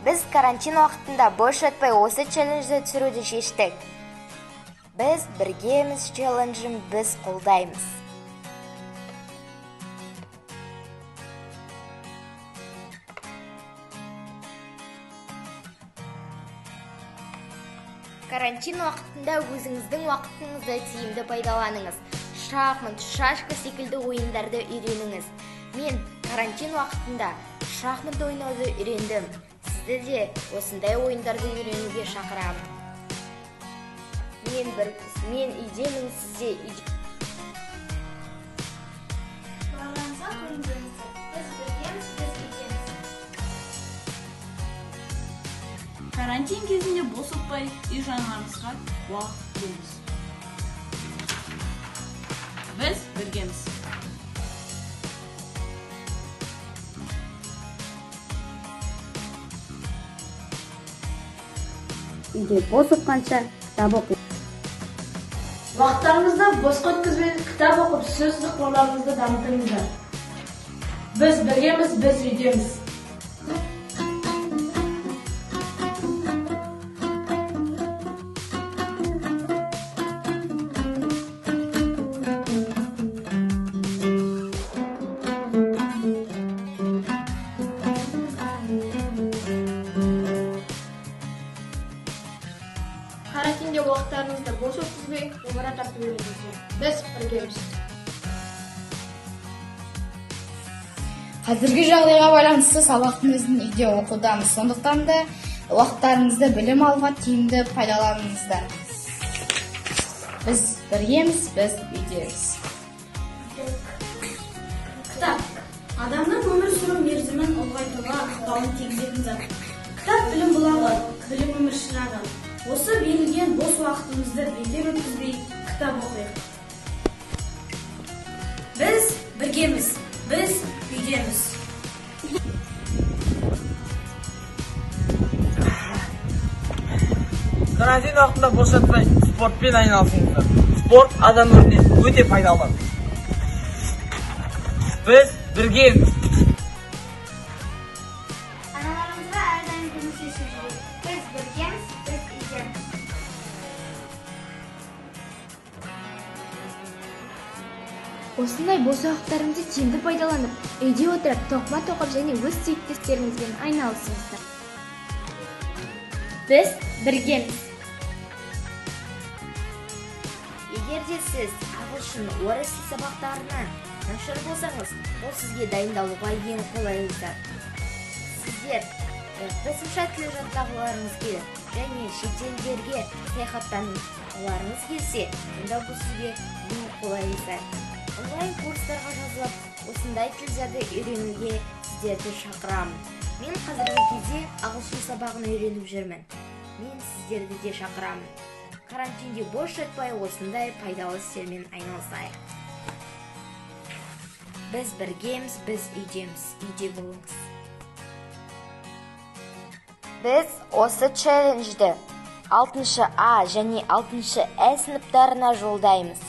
Біз карантин уақытында бош өтпей осы челленджді түсіруді шештік. Біз біргеміз челленджін біз қолдаймыз. Карантин уақытында өзіңіздің уақытыңызды тиімді пайдаланыңыз. Шахмат, шашка секілді ойындарды үйреніңіз. Мен карантин уақытында шахмат ойнауды үйрендім. Сізді де осындай ойындарды үйренуге шақырамын. Мен үйдемін, сізде үйде. Карантин кезінде бос өтпей үй жануарымызға уақыт бөліңіз. Біз біргеміз. Үйде бос оққанша кітап оқи. Вақыттарыңызды босқа өткізбей, кітап оқып, сөздік қорларыңызды дамытыңыздар. Біз біргеміз, біз үйдеміз. Карантинде уақыттарыңызды бос өткізбей, өмір тартып үйреніңіздер. Біз біргеміз. Қазіргі жағдайға байланысты сабақтарымызды үйде оқудамыз. Сондықтан да уақыттарыңызды білім алуға тиімді пайдаланыңыздар. Біз біргеміз, біз үйдеміз. Кітап. Адамның өмір сүру мерзімін ұлғайтуға ықпалын тигізетін зат. Кітап білім бұлағы, білім өмір шырағы. Осы берілген бос уақытымызды бекер өткізбей, кітап оқиық. Біз біргеміз, біз үйдеміз. Карантин уақытында бос өтпей спортпен айналысыңыздар. Спорт адам өміріне өте пайдалы. Біз біргеміз. Аналарымызға әрдайым көмектесіп жүрейік. Біз біргеміз, біз үйдеміз. Осындай бос уақыттарыңызды тиімді пайдаланып, үйде отырып, тоқыма тоқып және өз сүйікті істеріңізбен айналысыңыздар. Біз біргеміз. Егер де сіз ағылшын, орыс тіл сабақтарына нашар болсаңыз, ол сізге дайындалуға ең қолайлы зат. Сіздер қосымша тіл жаттағыларыңыз келіп, және шетелдерге саяхаттағыларыңыз келсе, онда бұл сізге ең қолайлы зат. Онлайн курстарға жазылып, осындай тілдерді үйренуге сіздерді шақырамын. Мен қазіргі кезде ағылшын сабағын үйреніп жүрмін. Мен сіздерді де шақырамын. Карантинде бош өтпей осындай пайдалы істермен айналысайық. Біз біргеміз, біз үйдеміз, үйде болыңыз. Біз осы челленджді 6-А және 6-Ә сыныптарына жолдаймыз.